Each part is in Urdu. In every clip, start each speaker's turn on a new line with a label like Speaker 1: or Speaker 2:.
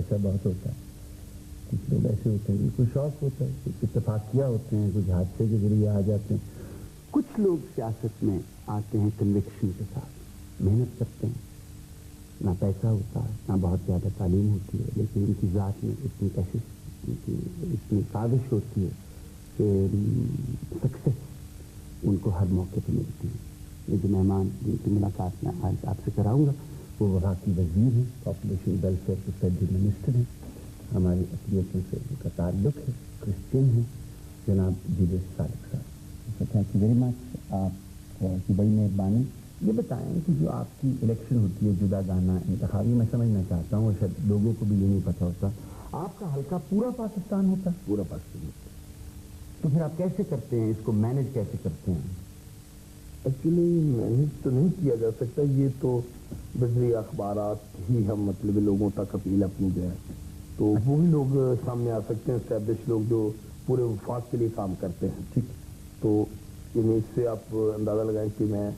Speaker 1: ایسا بہت ہوتا ہے. کچھ لوگ ایسے ہوتے ہیں کوئی شوق ہوتا ہے, کچھ اتفاقیہ ہوتے ہیں, کچھ حادثے کے ذریعے آ جاتے ہیں. کچھ لوگ سیاست میں آتے ہیں کنوکشن کے ساتھ, محنت کرتے ہیں, نہ پیسہ ہوتا ہے نہ بہت زیادہ تعلیم ہوتی ہے, لیکن ان کی ذات میں اتنی کوشش, اتنی کاوش ہوتی ہے کہ سکسیس ان کو ہر موقع پہ ملتی ہے. یہ جو مہمان جن کی ملاقات میں آج آپ سے کراؤں گا وہ وہاں کی وزیر ہیں, پاپولیشن ویلفیئر کے فیڈرل منسٹر ہیں, ہماری اقلیتوں سے ان کا تعلق ہے, کرسچن ہیں, جناب جولیس صادق صاحب. تھینک یو ویری مچ, آپ کی بڑی مہربانی. یہ بتائیں کہ جو آپ کی الیکشن ہوتی ہے جدا گانا انتخابی, میں سمجھنا چاہتا ہوں, اور شاید لوگوں کو بھی یہ نہیں پتہ ہوتا, آپ کا حلقہ پورا پاکستان ہوتا ہے؟ پورا پاکستان ہوتا ہے. تو پھر آپ کیسے کرتے ہیں اس کو, مینج کیسے کرتے ہیں؟
Speaker 2: ایکچولی مینج تو نہیں کیا جا سکتا, یہ تو بذریعہ اخبارات ہی ہم مطلب لوگوں تک اپیل اپنی جو ہے تو وہی لوگ سامنے آ سکتے ہیں, اسٹیبلش لوگ جو پورے وفاق کے لیے کام کرتے ہیں.
Speaker 1: ٹھیک.
Speaker 2: تو اس سے آپ اندازہ لگائیں کہ میں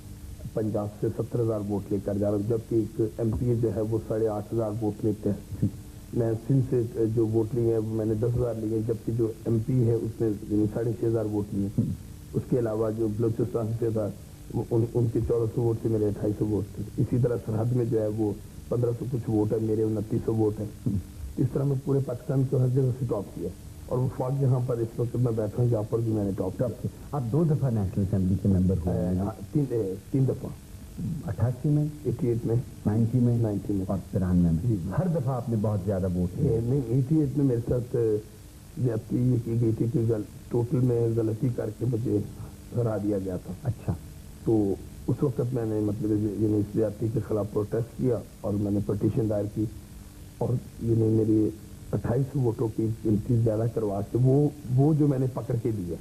Speaker 2: پنجاب سے 70,000 ووٹ لے کر جا رہا ہوں, جبکہ ایک ایم پی جو ہے وہ 8,500 ووٹ لیتے ہیں. میں سندھ سے جو ووٹ لیے ہیں میں نے 10,000 لیے, جبکہ جو ایم پی ہے اس نے 6,500 ووٹ لیے. اس کے علاوہ جو بلوچستان سے تھا ان کے 1,400 ووٹ سے میرے 250 ووٹ تھے. اسی طرح سرحد میں جو ہے وہ 1,500 کچھ ووٹ ہے, میرے 2,900 ووٹ ہیں. اس طرح میں پورے پاکستان کو ہر جگہ سے ٹاپ کیا, اور وفاق جہاں پر اس وقت میں بیٹھا ہوں یہاں پر بھی میں نے ٹاپ کیا.
Speaker 1: آپ 2 دفعہ نیشنل اسمبلی کے ممبر ہوئے ہیں؟
Speaker 2: 3 دفعہ,
Speaker 1: 88 میں,
Speaker 2: 88 میں,
Speaker 1: 90 میں,
Speaker 2: 90 میں
Speaker 1: اور 93 میں. ہر دفعہ آپ نے بہت زیادہ ووٹ لیے.
Speaker 2: نہیں, 88 میں میرے ساتھ جب یہ کی گئی تھی کہ ٹوٹل میں غلطی کر کے مجھے ہرا دیا گیا تھا.
Speaker 1: اچھا.
Speaker 2: تو اس وقت میں نے مطلب اس زیادتی کے خلاف پروٹیسٹ کیا اور میں نے پٹیشن دائر کی, اور میری 28 ووٹوں کی گنتی زیادہ کروا کے وہ جو میں نے پکڑ کے دیے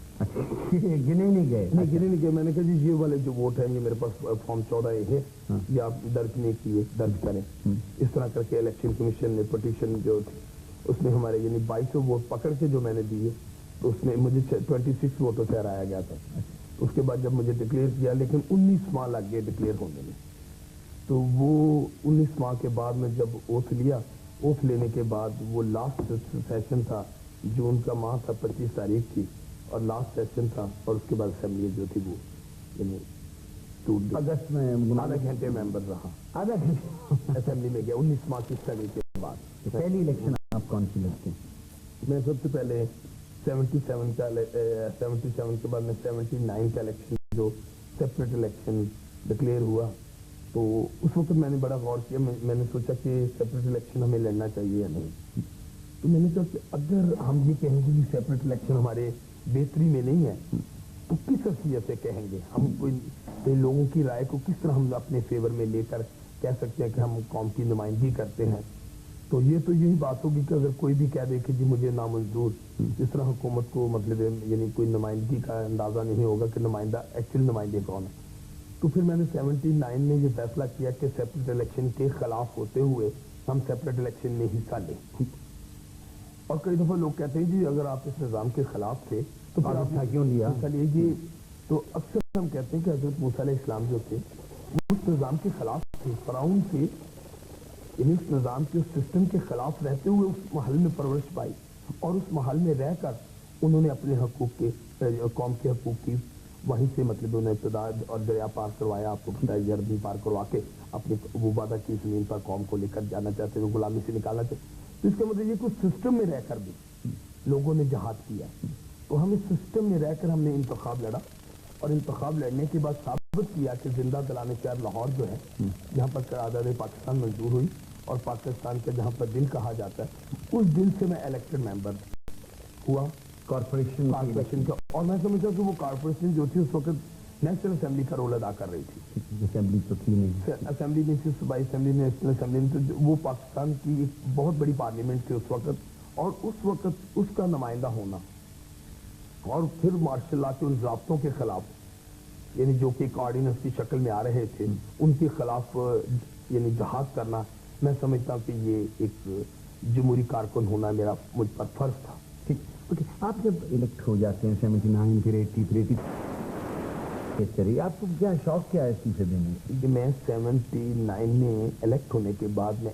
Speaker 1: گنے نہیں گئے.
Speaker 2: نہیں گنے نہیں گئے. میں نے کہا جی یہ والے جو ووٹ ہیں یہ میرے پاس فارم 14 ہے, یہ آپ درج نہیں کیے, درج کریں. اس طرح کر کے الیکشن کمیشن نے پٹیشن جو تھی اس میں ہمارے 2200 ووٹ پکڑ کے جو میں نے دیے تو اس میں مجھے 26 ووٹوں سے ہرایا گیا تھا. اس کے بعد جب مجھے ڈکلیئر کیا, لیکن 19 ماہ لگ گئے ڈکلیئر ہونے میں. تو وہ 19 ماہ کے بعد میں جب اوتھ لیا, اوتھ لینے کے بعد وہ لاسٹ سیشن تھا, جون کا ماہ تھا, 25 تاریخ تھی, اور لاسٹ سیشن تھا, اور اس کے بعد اسمبلی جو تھی وہ
Speaker 1: اگست میں
Speaker 2: آدھا گھنٹے ممبر رہا,
Speaker 1: آدھا گھنٹے
Speaker 2: اسمبلی میں گیا 19 ماہ کی اسٹڈی کے بعد.
Speaker 1: پہلی الیکشن آپ کون سی لگتے ہیں؟
Speaker 2: میں سب سے پہلے 77 کے بعد میں 79 کا الیکشن جو سیپریٹ الیکشن ڈکلیئر ہوا, تو اس وقت میں نے بڑا غور کیا. میں نے سوچا کہ سیپریٹ الیکشن ہمیں لڑنا چاہیے یا نہیں. تو میں نے کہا کہ اگر ہم یہ کہیں گے کہ سیپریٹ الیکشن ہمارے بہتری میں نہیں ہے تو کس حیثیت سے کہیں گے, ہم کوئی لوگوں کی رائے کو کس طرح ہم اپنے فیور میں لے کر کہہ سکتے ہیں کہ ہم قوم کی نمائندگی کرتے ہیں. تو یہ تو یہی بات ہوگی کہ اگر کوئی بھی کہہ دے کہ جی مجھے نامنظور, جس طرح حکومت کو مطلب کوئی نمائندگی کا اندازہ نہیں ہوگا کہ نمائندہ ایکچوئل نمائندے کون ہے. تو پھر میں نے 79 میں یہ فیصلہ کیا کہ سیپریٹ الیکشن کے خلاف ہوتے ہوئے ہم سیپریٹ الیکشن میں حصہ لیں. اور کئی دفعہ لوگ کہتے ہیں جی اگر آپ اس نظام کے خلاف تھے تو پھر آپ
Speaker 1: کیوں لیا
Speaker 2: حصہ لیجیے. تو اکثر ہم کہتے ہیں کہ حضرت موسیٰ علیہ السلام جو تھے وہ اس نظام کے خلاف تھے, فرعون سے, یعنی اس نظام کے اس سسٹم کے خلاف رہتے ہوئے اس محل میں پرورش پائی, اور اس محل میں رہ کر انہوں نے اپنے حقوق کے, قوم کے حقوق کی وہیں سے مطلب انہیں ابتدا اور دریا پار کروایا, آپ کو پتہ ہے یردن پار کروا کے اپنی وبادہ کی زمین پر قوم کو لے کر جانا چاہتے ہیں, غلامی سے نکالنا چاہتے. تو اس کا مطلب یہ کچھ سسٹم میں رہ کر بھی لوگوں نے جہاد کیا. تو ہم اس سسٹم میں رہ کر ہم نے انتخاب لڑا, اور انتخاب لڑنے کے بعد ثابت کیا کہ زندہ دلانے شہر لاہور جو ہے جہاں پر قرارداد پاکستان منظور ہوئی, اور پاکستان کا جہاں پر دل کہا جاتا ہے, اس دل سے میں الیکٹڈ ممبر ہوا کارپوریشن کا. اور میں سمجھتا ہوں کہ وہ کارپوریشن جو تھی اس وقت نیشنل اسمبلی کا رول ادا کر رہی تھی.
Speaker 1: اسمبلی تو تھی نہیں,
Speaker 2: اسمبلی نہیں تھی, صوبائی اسمبلی, نیشنل اسمبلی میں, تو وہ پاکستان کی ایک بہت بڑی پارلیمنٹ تھی اس وقت. اور اس وقت اس کا نمائندہ ہونا, اور پھر مارشل لا کے ان ضابطوں کے خلاف, یعنی جو کہ ایک آرڈیننس کی شکل میں آ رہے تھے, ان کے خلاف یعنی جہاد کرنا, میں سمجھتا ہوں کہ یہ ایک جمہوری کارکن ہونا میرا مجھ پر فرض تھا.
Speaker 1: ٹھیک. آپ جب الیکٹ ہو جاتے ہیں 79 پھر 80 پھر 80, آپ کو کیا شوق کیا ہے استعفے دینے؟
Speaker 2: میں 79 میں الیکٹ ہونے کے بعد میں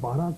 Speaker 2: 12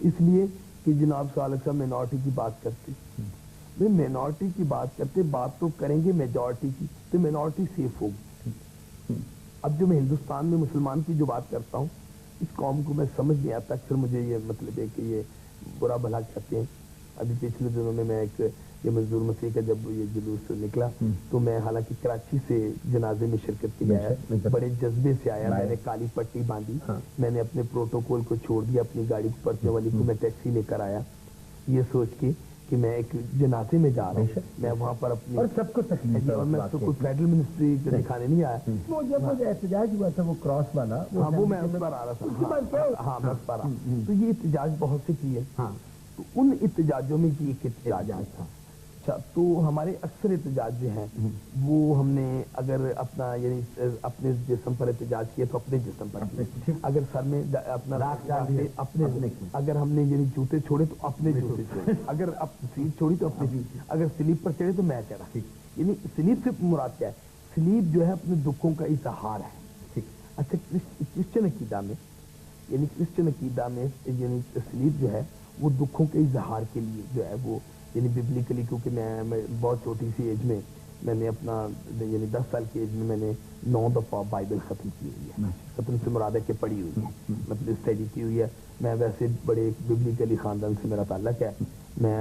Speaker 2: اس لیے کہ جناب سالک صاحب مینورٹی کی بات کرتے، مینورٹی کی بات کرتے، بات تو کریں گے میجورٹی کی، تو مینورٹی سیف ہوگی۔ اب جو میں ہندوستان میں مسلمان کی جو بات کرتا ہوں، اس قوم کو میں سمجھ نہیں آتا، اکثر مجھے یہ مطلب ہے کہ یہ برا بھلا کہتے ہیں۔ ابھی پچھلے دنوں میں ایک یہ منظور مسیح کا جب یہ جلوس نکلا تو میں حالانکہ کراچی سے جنازے میں شرکت کی آیا، بڑے جذبے سے آیا، میں نے کالی پٹی باندھی، میں نے اپنے پروٹوکول کو چھوڑ دیا، اپنی گاڑی پرچے والی کو میں ٹیکسی لے کر آیا، یہ سوچ کے کہ میں ایک جنازے میں جا رہا ہوں، میں وہاں پر اپنی
Speaker 1: اور سب کو تکلیف ہے،
Speaker 2: اور میں کوئی فیڈرل منسٹری کو دکھانے نہیں آیا۔
Speaker 1: وہ جب وہ احتجاج ہوا تھا وہ کراس والا،
Speaker 2: ہاں وہ میں اس پر آ رہا تھا، ہاں میں اس پر آ، تو یہ احتجاج بہت سے کیے،
Speaker 1: ہاں
Speaker 2: تو ان احتجاجوں میں یہ ایک احتجاج تھا۔ اچھا، تو ہمارے اکثر احتجاج جو ہیں وہ ہم نے اگر اپنا یعنی اپنے جسم پر احتجاج کیا تو اپنے جسم پر کیا، اگر سر میں اپنا راکھ ڈالے اپنے، اگر ہم نے یعنی جوتے چھوڑے تو اپنے جوتے چھوڑے، اگر سیٹ چھوڑی تو اپنی، اگر سلیپ پر چڑھے تو میں چڑھا۔ یعنی سلیپ سے مراد کیا ہے؟ سلیپ جو ہے اپنے دکھوں کا اظہار ہے۔ اچھا، کرسچن عقیدہ میں یعنی کرسچن عقیدہ میں یعنی سلیپ جو ہے وہ دکھوں کے اظہار کے لیے جو ہے وہ یعنی ببلیکلی، کیونکہ میں بہت چھوٹی سی ایج میں نے اپنا یعنی 10 سال کی ایج میں میں نے 9 دفعہ بائبل ختم کی ہوئی ہے۔ ختم سے مراد ہے کہ پڑھی ہوئی ہے، مطلب اسٹڈی کی ہوئی ہے۔ میں ویسے بڑے ببلیکلی خاندان سے میرا تعلق ہے۔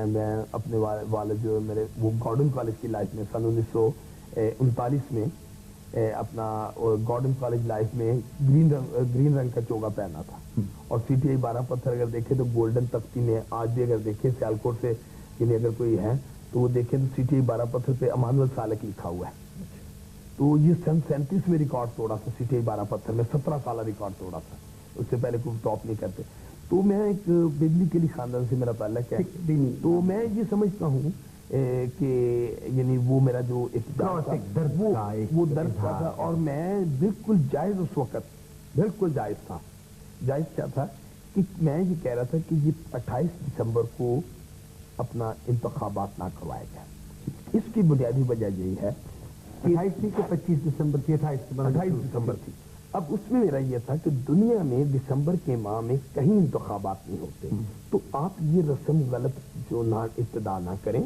Speaker 2: میں اپنے والد جو میرے وہ گارڈن کالج کی لائف میں سن 1939 میں اپنا گارڈن کالج لائف میں گرین رنگ کا چوگا پہنا تھا، اور سی ٹی آئی 12 پتھر اگر دیکھے تو گولڈن تختی میں آج بھی اگر دیکھے سیالکوٹ سے یعنی اگر کوئی ہے تو وہ دیکھیں تو سی ٹی آئی 12 پتھر پہ امان السالک لکھا ہوا ہے۔ تو یہ سن 37 میں ریکارڈ توڑا تھا سی ٹی آئی 12 پتھر میں، 17 سالہ ریکارڈ توڑا تھا، اس سے پہلے کوئی ٹاپ نہیں کرتے۔ تو میں ایک ببلیکلی خاندان سے میرا تعلق ہے، تو میں یہ سمجھتا ہوں کہ یعنی وہ میرا جو وہ درد تھا، اور میں بالکل جائز اس وقت بالکل جائز تھا۔ جائز کیا تھا کہ میں یہ کہہ رہا تھا کہ یہ 28 دسمبر کو اپنا انتخابات نہ کروائے گئے۔ اس کی بنیادی وجہ یہی ہے کہ
Speaker 1: 25 دسمبر تھی،
Speaker 2: 28 دسمبر تھی۔ اب اس میں میرا یہ تھا کہ دنیا میں دسمبر کے ماہ میں کہیں انتخابات نہیں ہوتے، تو آپ یہ رسم غلط جو نہ ابتدا نہ کریں،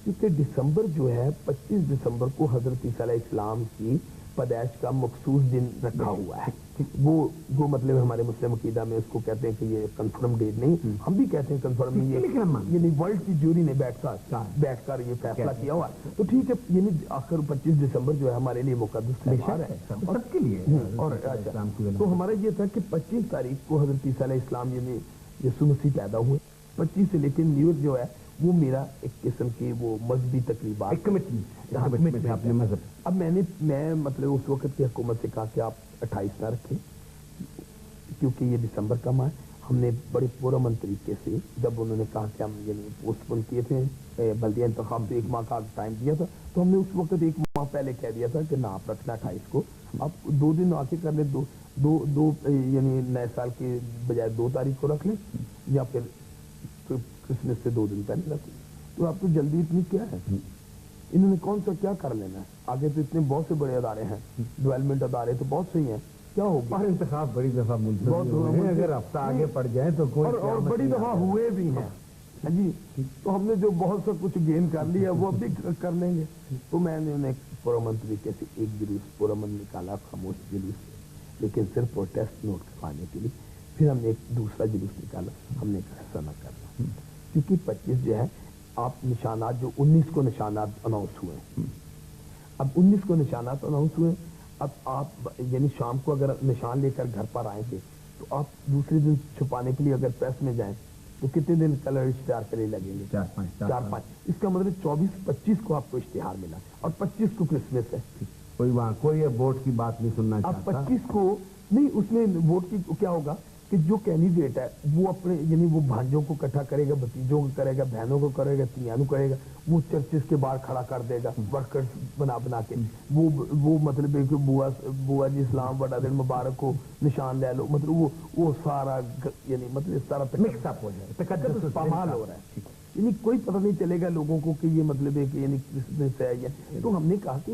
Speaker 2: کیونکہ دسمبر جو ہے 25 دسمبر کو حضرت عیسیٰ علیہ السلام کی پیدائش کا مخصوص دن رکھا ہوا ہے۔ وہ مطلب ہمارے مسلم عقیدہ میں اس کو کہتے ہیں کہ یہ کنفرم ڈیٹ نہیں، ہم بھی کہتے ہیں کنفرم نہیں، یعنی ورلڈ کی جوری نے بیٹھ کر یہ فیصلہ کیا ہوا، تو ٹھیک ہے، یعنی آخر 25 دسمبر جو ہے ہمارے لیے مقدس تہوار ہے
Speaker 1: سب کے لیے۔
Speaker 2: اور تو ہمارا یہ تھا کہ 25 تاریخ کو حضرت عیسیٰ علیہ السلام یعنی یسوع مسیح پیدا ہوئے، 25 سے لیکن نیو ایئر جو ہے وہ میرا ایک قسم کی وہ مذہبی تقریبات،
Speaker 1: اپنے مذہب۔
Speaker 2: اب میں مطلب اس وقت کی حکومت سے کہا کہ آپ 28 نہ رکھیں، کیونکہ یہ دسمبر کا ماہ ہے۔ ہم نے بڑے پرامن طریقے سے جب انہوں نے کہا کہ ہم یعنی پوسٹ پون کیے تھے بلدیہ انتخاب سے 1 ماہ کا ٹائم دیا تھا، تو ہم نے اس وقت 1 ماہ پہلے کہہ دیا تھا کہ نہ آپ رکھنا 28 کو، آپ 2 دن آ کے کر لیں، دو یعنی نئے سال کے بجائے 2 تاریخ کو رکھ لیں، یا پھر کرسمس سے 2 دن پہلے رکھ لیں۔ تو آپ کو جلدی اتنی کیا ہے؟ انہوں نے کون سا کیا کر لینا ہے؟ آگے تو اتنے بہت سے بڑے ادارے ہیں، ڈیولپمنٹ ادارے تو بہت صحیح ہیں، کیا ہوگا؟
Speaker 1: اور انتخاب بڑی دفعہ ملتوی ہیں، اگر ہفتہ آگے پڑ جائے تو کوئی
Speaker 2: اور بڑی دفعہ ہوئے بھی ہیں جی، تو ہم نے جو بہت سا کچھ گین کر لیا وہ اب بھی کر لیں گے۔ تو میں نے انہیں پرامن طریقے سے ایک جلوس پرامن نکالا، خاموش جلوس، لیکن صرف پروٹیسٹ نوٹ کروانے کے لیے۔ پھر ہم نے ایک دوسرا جلوس نکالا، ہم نے کہا ایسا نہ کرنا، کیونکہ 25 جو ہے آپ نشانات جو 19 کو نشانات اناؤنس ہوئے ہیں، اب 19 کو نشانات اناؤنس ہوئے، اب آپ یعنی شام کو اگر نشان لے کر گھر پر آئیں گے تو آپ دوسرے دن چھپانے کے لیے اگر پریس میں جائیں تو کتنے دن کلر اشتہار کے لیے لگیں گے؟ 4-5۔ اس کا مطلب 24-25 کو آپ کو اشتہار ملا، اور 25 کو کرسمس ہے۔
Speaker 1: کوئی وہاں کوئی ووٹ کی بات نہیں سننا
Speaker 2: اب
Speaker 1: چاہتا۔
Speaker 2: 25 کو نہیں، اس میں ووٹ کی کیا ہوگا کہ جو کینڈیڈیٹ ہے وہ اپنے یعنی وہ بھانجوں کو اکٹھا کرے گا، بھتیجوں کو کرے گا، بہنوں کو کرے گا، تیاں کو کرے گا، وہ چرچز کے باہر کھڑا کر دے گا ورکرز بنا کے، وہ مطلب ہے کہ بوا جی اسلام بڑا دن مبارک کو نشان لے لو، مطلب وہ سارا یعنی مطلب اس طرح
Speaker 1: مکس اپ ہو جائے،
Speaker 2: تقدس پامال ہو رہا ہے، یعنی کوئی پتہ نہیں چلے گا لوگوں کو کہ یہ مطلب ہے کہ یعنی کرسمس ہے یا۔ تو ہم نے کہا کہ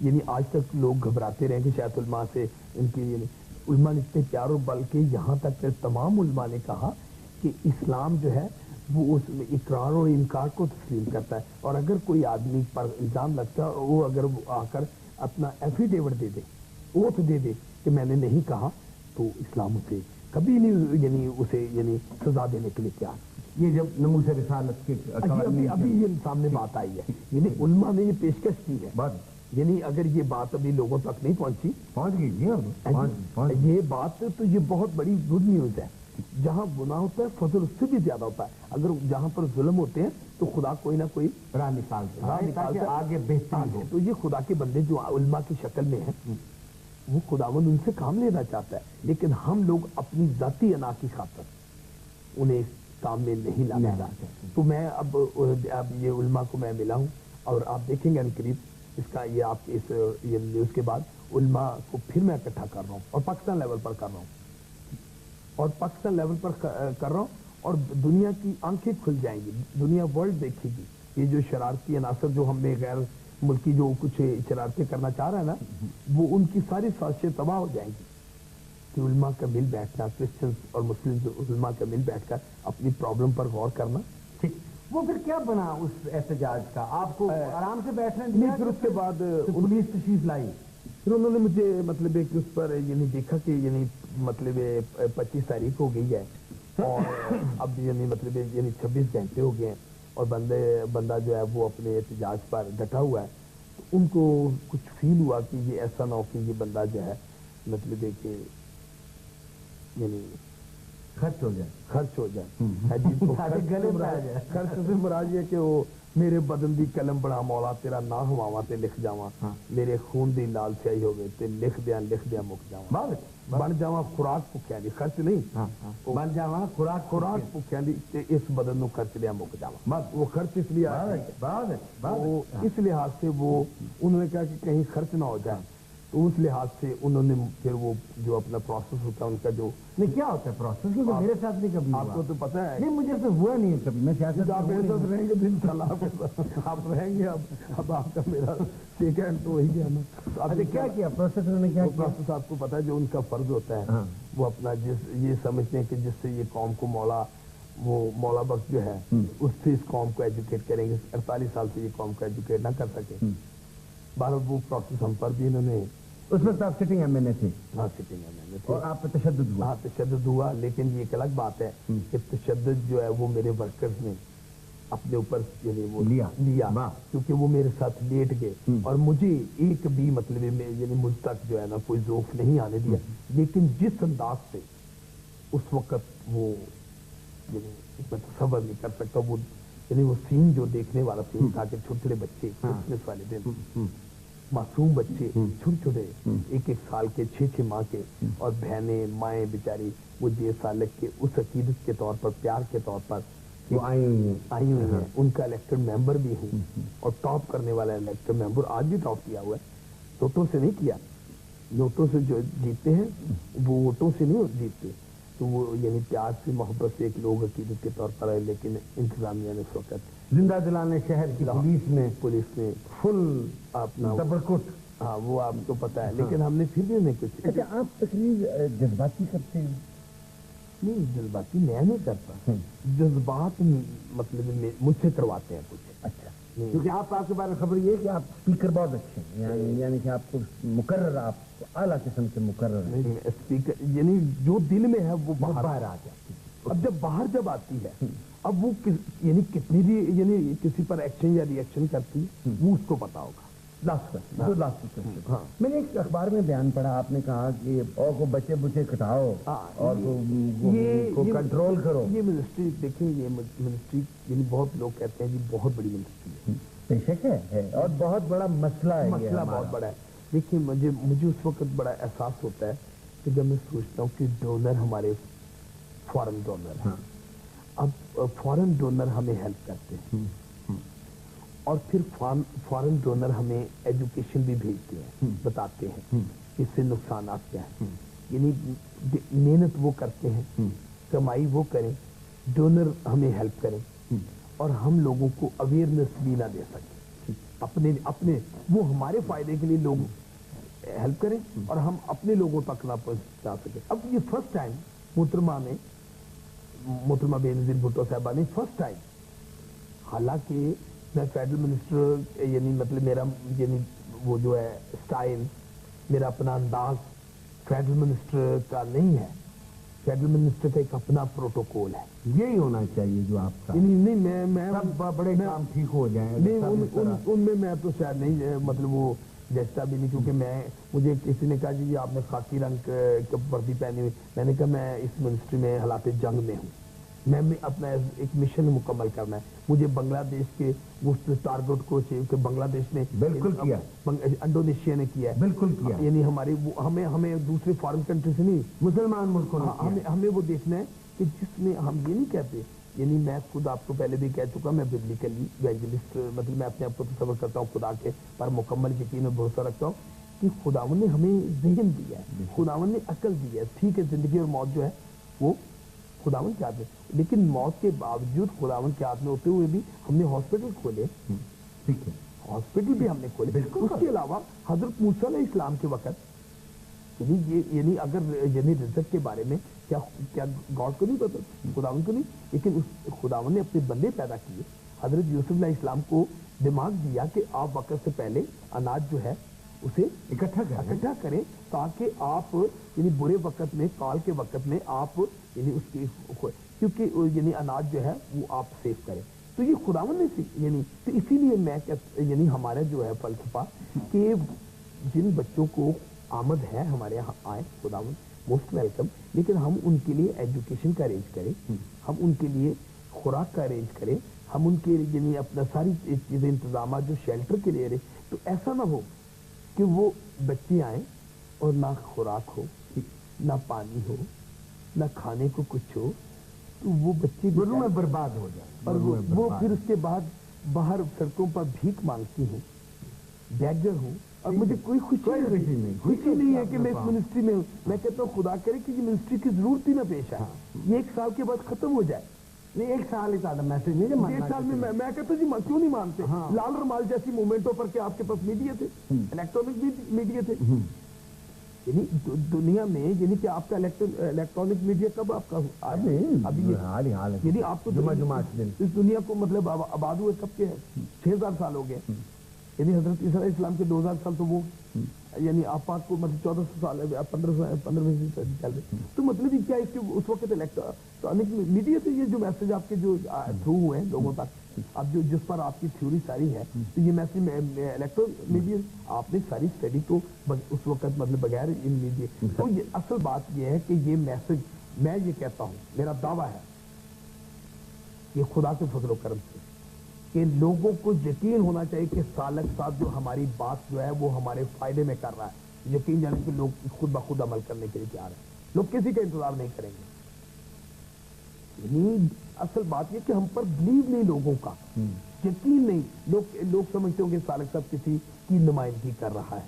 Speaker 2: یعنی آج تک لوگ گھبراتے رہے کہ شاید علماء سے ان کی یعنی علماء نے اتنے پیاروں، بلکہ یہاں تک کہ تمام علماء نے کہا کہ اسلام جو ہے وہ اس میں اقرار اور انکار کو تسلیم کرتا ہے، اور اگر کوئی آدمی پر الزام لگتا ہے اور وہ اگر آ کر اپنا ایفیڈیوٹ دے دے، اوتھ دے دے کہ میں نے نہیں کہا، تو اسلام اسے کبھی نہیں یعنی اسے یعنی سزا دینے کے لیے تیار۔
Speaker 1: یہ جب نموز رسالت کے
Speaker 2: ابھی یہ سامنے بات آئی ہے، یعنی علماء نے یہ پیشکش کی ہے، یعنی اگر یہ بات ابھی لوگوں تک نہیں پہنچی،
Speaker 1: پہنچ گئی
Speaker 2: یہ بات تو یہ بہت بڑی گڈ نیوز ہے۔ جہاں گناہ ہوتا ہے فضل اس سے بھی زیادہ ہوتا ہے، اگر جہاں پر ظلم ہوتے ہیں تو خدا کوئی نہ کوئی
Speaker 1: راہ نکالتا ہے آگے بہتر ہو۔
Speaker 2: تو یہ خدا کے بندے جو علماء کی شکل میں ہیں، وہ خداوند ان سے کام لینا چاہتا ہے، لیکن ہم لوگ اپنی ذاتی انا کی خاطر انہیں اس کام میں نہیں لانا چاہتے۔ تو میں اب یہ علماء کو میں ملا ہوں، اور آپ دیکھیں گے قریب اس کا یہ آپ اس نیوز کے بعد علماء کو پھر میں اکٹھا کر رہا ہوں، اور پاکستان لیول پر کر رہا ہوں، اور پاکستان لیول پر کر رہا ہوں، اور دنیا کی آنکھیں کھل جائیں گی، دنیا ورلڈ دیکھے گی یہ جو شرارتی عناصر جو ہم نے غیر ملکی جو کچھ شرارتیں کرنا چاہ رہا ہے نا، وہ ان کی ساری سازشیں تباہ ہو جائیں گی، کہ علماء کا مل بیٹھنا، کرسچنز اور مسلم علماء کا مل بیٹھ کر اپنی پرابلم پر غور کرنا۔
Speaker 1: وہ پھر کیا بنا اس احتجاج کا؟ آپ کو آرام سے بیٹھنا
Speaker 2: نہیں، پھر اس کے بعد
Speaker 1: پولیس تشریف لائی،
Speaker 2: پھر انہوں نے مجھے مطلب کہ اس پر یعنی دیکھا کہ یعنی مطلب 25 تاریخ ہو گئی ہے، اور اب یعنی مطلب یعنی 26 گھنٹے ہو گئے ہیں، اور بندہ جو ہے وہ اپنے احتجاج پر ڈٹا ہوا ہے، تو ان کو کچھ فیل ہوا کہ یہ ایسا نہ ہو کہ یہ بندہ جو ہے مطلب کہ یعنی
Speaker 1: خرچ ہو جائے
Speaker 2: خرچ سے مراد یہ کہ وہ میرے بدن دی قلم بڑا مولا تیرا نہ ہواواں تے لکھ جاواں، میرے خون دی لال سیاہی ہوگی تے لکھ دیا مک جاواں، بن جاواں خوراک بھکھیاں دی، خرچ نہیں،
Speaker 1: بن جاواں خوراک
Speaker 2: بھکھیاں دی تے اس بدن نو خرچ دیا مک جاواں۔ وہ خرچ اس لیے اس لحاظ سے وہ انہوں نے کہا کہ کہیں خرچ نہ ہو جائے، تو اس لحاظ سے انہوں نے پھر وہ جو اپنا پروسیس ہوتا ہے ان کا جو
Speaker 1: نہیں کیا ہوتا ہے پروسیس، کیونکہ میرے ساتھ نہیں کبھی
Speaker 2: آپ کو تو پتہ ہے،
Speaker 1: نہیں مجھے تو ہوا نہیں ہے کبھی، میں سیاست
Speaker 2: آپ میرے ساتھ رہیں گے دن سال آپ رہیں گے، اب آپ کا میرا سیکنڈ تو وہی گیا نا۔
Speaker 1: کیا کیا پروسیس انہوں نے کیا کیا؟
Speaker 2: پروسیس آپ کو پتہ ہے جو ان کا فرض ہوتا ہے، وہ اپنا یہ سمجھتے ہیں کہ جس سے یہ قوم کو مولا بخش جو ہے اس سے اس قوم کو ایجوکیٹ کریں گے، 48 سال سے یہ قوم کو ایجوکیٹ نہ کر سکے، بہرحال وہ پروسیس ہم پر بھی انہوں نے،
Speaker 1: اس وقت آپ سٹنگ ایم این اے تھے؟
Speaker 2: ہاں سٹنگ ایم این اے تھے،
Speaker 1: اور آپ پہ تشدد ہوا؟
Speaker 2: ہاں تشدد ہوا، لیکن یہ ایک الگ بات ہے کہ تشدد جو ہے وہ میرے ورکرز نے اپنے اوپر یعنی وہ لیا، کیونکہ وہ میرے ساتھ لیٹ گئے، اور مجھے ایک بھی مطلب یعنی مجھ تک جو ہے نا کوئی ذوف نہیں آنے دیا، لیکن جس انداز سے اس وقت وہ یعنی میں تصور نہیں کر سکتا، وہ یعنی وہ سین جو دیکھنے والا سین تھا کہ چھوٹے چھوٹے بچے کرسمس والے دن، معصوم بچے چھوٹے چھوٹے 1-1 سال کے 6-6 ماہ کے، اور بہنیں مائیں بیچاری وہ 1.5 سال کے اس عقیدت کے طور پر، پیار کے طور پر آئی ہوئی ہیں، ان کا الیکٹڈ ممبر بھی ہوں، اور ٹاپ کرنے والا الیکٹڈ ممبر آج بھی ٹاپ کیا ہوا ہے، نوٹوں سے نہیں کیا، نوٹوں سے جو جیتتے ہیں وہ ووٹوں سے نہیں جیتتے، تو وہ یعنی پیار سے محبت سے ایک لوگ عقیدت کے طور پر آئے، لیکن انتظامیہ نے اس وقت
Speaker 1: زندہ دلانے شہر کی
Speaker 2: پولیس نے
Speaker 1: فل
Speaker 2: اپنا
Speaker 1: تبرکت،
Speaker 2: ہاں وہ آپ کو پتا ہے، لیکن ہم نے پھر بھی انہیں کچھ۔
Speaker 1: اچھا آپ تقریر جذباتی کرتے ہیں؟
Speaker 2: نہیں جذباتی میں نہیں کرتا، جذبات مطلب مجھ سے کرواتے ہیں کچھ۔
Speaker 1: اچھا، کیونکہ آپ کے بارے میں خبر یہ ہے کہ آپ اسپیکر بہت اچھے ہیں، یعنی کہ آپ کو مقرر، آپ اعلیٰ قسم کے مقرر ہیں
Speaker 2: اسپیکر، یعنی جو دل میں ہے وہ باہر آ جاتی ہے، اب جب باہر جب آتی ہے، اب وہ یعنی کتنی بھی یعنی کسی پر ایکشن یا ری ایکشن کرتی ہے وہ اس کو پتا ہوگا۔
Speaker 1: میں نے ایک اخبار میں بیان پڑھا، آپ نے کہا کہ اور کو بچے بچے کٹاؤ اور کو کنٹرول کرو۔
Speaker 2: یہ منسٹری دیکھیں، یہ منسٹری یعنی بہت لوگ کہتے ہیں کہ بہت بڑی منسٹری ہے،
Speaker 1: بے شک ہے، اور بہت بڑا مسئلہ ہے،
Speaker 2: مسئلہ بہت بڑا ہے، لیکن مجھے اس وقت بڑا احساس ہوتا ہے کہ جب میں سوچتا ہوں کہ ڈونر ہمارے فارن ڈونر ہیں، اب فارن ڈونر ہمیں ہیلپ کرتے ہیں، اور پھر فارن ڈونر ہمیں ایجوکیشن بھی بھیجتے ہیں، بتاتے ہیں اس سے نقصانات کیا ہیں، یعنی محنت وہ کرتے ہیں، کمائی وہ کریں، ڈونر ہمیں ہیلپ کریں، اور ہم لوگوں کو اویئرنیس بھی نہ دے سکیں، اپنے اپنے وہ ہمارے فائدے کے لیے لوگ ہیلپ کریں اور ہم اپنے لوگوں تک نہ پہنچا سکیں. اب یہ فرسٹ ٹائم محترمہ بینظیر بھٹو صاحبہ نے فرسٹ ٹائم، حالانکہ میں فیڈرل منسٹر یعنی مطلب میرا یعنی وہ جو ہے اسٹائل، میرا اپنا انداز فیڈرل منسٹر کا نہیں ہے. فیڈرل منسٹر کا ایک اپنا پروٹوکول ہے.
Speaker 1: یہی ہونا چاہیے جو آپ کا.
Speaker 2: نہیں میں
Speaker 1: سب بڑے کام ٹھیک ہو جائیں.
Speaker 2: نہیں ان میں تو شاید نہیں مطلب وہ جچتا بھی نہیں، کیونکہ مجھے کسی نے کہا جی آپ نے خاکی رنگ کی وردی پہنی ہوئی. میں نے کہا میں اس منسٹری میں حالات جنگ میں ہوں، میں اپنا ایک مشن مکمل کرنا ہے. مجھے بنگلہ دیش کے ٹارگٹ کو کہ بنگلہ دیش نے
Speaker 1: بالکل کیا،
Speaker 2: انڈونیشیا نے کیا ہے،
Speaker 1: بالکل کیا.
Speaker 2: یعنی ہمیں دوسرے فارن کنٹری سے نہیں،
Speaker 1: مسلمان ملکوں نے
Speaker 2: ہمیں وہ دیکھنا ہے کہ جس میں ہم یہ نہیں کہتے. یعنی میں خود آپ کو پہلے بھی کہہ چکا، میں ببلیکلی ایونجلسٹ مطلب میں اپنے آپ کو تصور کرتا ہوں خدا کے پر مکمل یقین اور بھروسہ رکھتا ہوں کہ خداوند نے ہمیں ذہن دیا ہے، خداوند نے عقل دی ہے. ٹھیک ہے زندگی اور موت جو ہے وہ خداوند کے ہاتھ میں، لیکن موت کے باوجود خداوند کے ہاتھ میں ہوتے ہوئے بھی ہم نے ہاسپٹل کھولے.
Speaker 1: ٹھیک ہے،
Speaker 2: ہاسپٹل بھی ہم نے کھولے. اس کے علاوہ حضرت موسیٰ علیہ السلام کے وقت یعنی اگر یعنی رزق کے بارے میں کیا گاڈ کو نہیں پتا، خداوند کو نہیں، لیکن خداوند نے اپنے بندے پیدا کیے. حضرت یوسف علیہ السلام کو دماغ دیا کہ آپ وقت سے پہلے اناج جو ہے اسے اکٹھا کریں تاکہ آپ یعنی برے وقت میں، کال کے وقت میں آپ یعنی اس کی کیونکہ یعنی اناج جو ہے وہ آپ سیو کریں. تو یہ خداوند نے یعنی تو اسی لیے میں یعنی ہمارا جو ہے فلسفہ کہ جن بچوں کو آمد ہے ہمارے یہاں آئے، خداوند موسٹ ویلکم، لیکن ہم ان کے لیے ایجوکیشن کا ارینج کریں، ہم ان کے لیے خوراک کا ارینج کریں، ہم ان کے یعنی اپنا ساری چیزیں انتظامات جو شیلٹر کے لیے تو ایسا نہ ہو کہ وہ بچے آئیں اور نہ خوراک ہو، نہ پانی ہو، نہ کھانے کو کچھ ہو، تو وہ بچے
Speaker 1: برباد ہو جائے
Speaker 2: اور وہ پھر اس کے بعد باہر سڑکوں پر بھیک مانگتی ہوں، بیگر ہوں، اور مجھے کوئی خوشی نہیں ہے کہ میں اس منسٹری میں ہوں. میں کہتا ہوں خدا کرے کہ یہ منسٹری کی ضرورت ہی نہ پیش آئے، یہ 1 سال کے بعد ختم ہو جائے.
Speaker 1: نہیں 1 سال ہی زیادہ میسج نہیں،
Speaker 2: 1 سال میں میں کہتا ہوں جی کیوں نہیں مانتے. لال رمال جیسی موومنٹوں پر کہ آپ کے پاس میڈیا تھے، الیکٹرانک میڈیا تھے، یعنی دنیا میں یعنی کہ آپ کا الیکٹرانک میڈیا کب آپ کا ابھی یعنی آپ کو اس دنیا کو مطلب آباد ہوئے کب کے 6000 سال ہو گئے. یعنی حضرت عیسیٰ علیہ السلام کے 2000 سال تو وہ یعنی آپ کو مطلب 1400 سال 15 سے چل رہے. تو مطلب یہ کیا ہے کہ اس وقت الیکٹرانک میڈیا سے یہ جو میسج آپ کے جو تھرو ہوئے ہیں لوگوں تک، اب جو جس پر آپ کی تھیوری ساری ہے، تو یہ میسج الیکٹرانک میڈیا آپ نے ساری اسٹڈی تو اس وقت مطلب بغیر ان میڈیا. تو یہ اصل بات یہ ہے کہ یہ میسج میں یہ کہتا ہوں، میرا دعویٰ ہے یہ خدا کے فضل و کرم سے کہ لوگوں کو یقین ہونا چاہیے کہ سالک صاحب جو ہماری بات جو ہے وہ ہمارے فائدے میں کر رہا ہے. یقین جانے کہ لوگ خود بخود عمل کرنے کے لیے تیار ہیں، لوگ کسی کا انتظار نہیں کریں گے. یعنی اصل بات یہ کہ ہم پر بلیو نہیں، لوگوں کا یقین نہیں. لوگ سمجھتے ہوں کہ سالک صاحب کسی کی نمائندگی کر رہا ہے،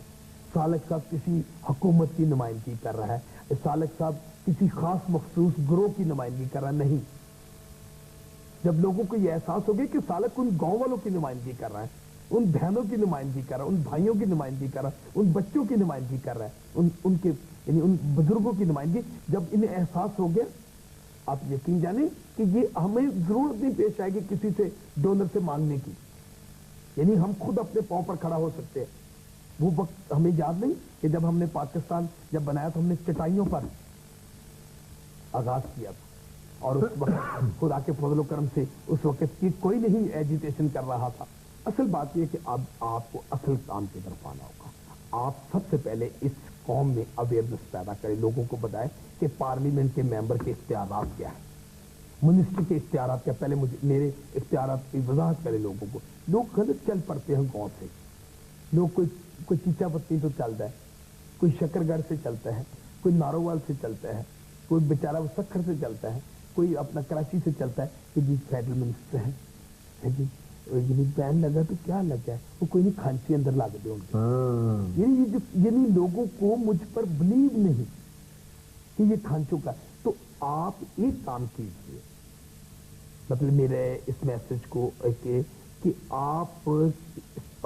Speaker 2: سالک صاحب کسی حکومت کی نمائندگی کر رہا ہے، سالک صاحب کسی خاص مخصوص گروہ کی نمائندگی کر رہا ہے. نہیں، جب لوگوں کو یہ احساس ہوگا کہ سالک ان گاؤں والوں کی نمائندگی کر رہا ہے، ان بہنوں کی نمائندگی کر رہا ہے، ان بھائیوں کی نمائندگی کر رہا ہے، ان بچوں کی نمائندگی کر رہا ہے، ان کے یعنی ان بزرگوں کی نمائندگی، جب انہیں احساس ہو گیا آپ یقین جانیں کہ یہ ہمیں ضرورت نہیں پیش آئے گی کسی سے ڈونر سے مانگنے کی. یعنی ہم خود اپنے پاؤں پر کھڑا ہو سکتے ہیں. وہ وقت ہمیں یاد نہیں کہ جب ہم نے پاکستان جب بنایا تو ہم نے چٹائیوں پر آغاز کیا تھا، اور اس وقت خدا کے فضل و کرم سے اس وقت کی کوئی نہیں ایجیٹیشن کر رہا تھا. اصل بات یہ کہ اب آپ کو اصل کام کی طرف آنا ہوگا. آپ سب سے پہلے اس قوم میں اویئرنیس پیدا کریں، لوگوں کو بتائیں کہ پارلیمنٹ کے ممبر کے اختیارات کیا ہیں، منسٹر کے اختیارات کیا. پہلے میرے اختیارات کی وضاحت کریں لوگوں کو. لوگ غلط چل پڑتے ہیں گاؤں سے. لوگ کوئی چیچا پتی تو چلتا ہے، کوئی شکر گڑھ سے چلتا ہے، کوئی نارووال سے چلتا ہے، کوئی بیچارہ وہ سکھر سے چلتا ہے، کوئی اپنا کراچی سے چلتا ہے کہ جی فیڈرل منسٹر ہے جی یعنی بین لگا تو کیا لگا ہے، وہ کوئی نہیں کھانسی اندر لاگ دے گے. یعنی لوگوں کو مجھ پر بلیو نہیں کہ یہ کھانچوں کا. تو آپ ایک کام کیجئے، مطلب میرے اس میسج کو کہ آپ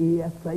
Speaker 2: ASI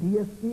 Speaker 2: DSP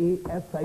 Speaker 2: ASI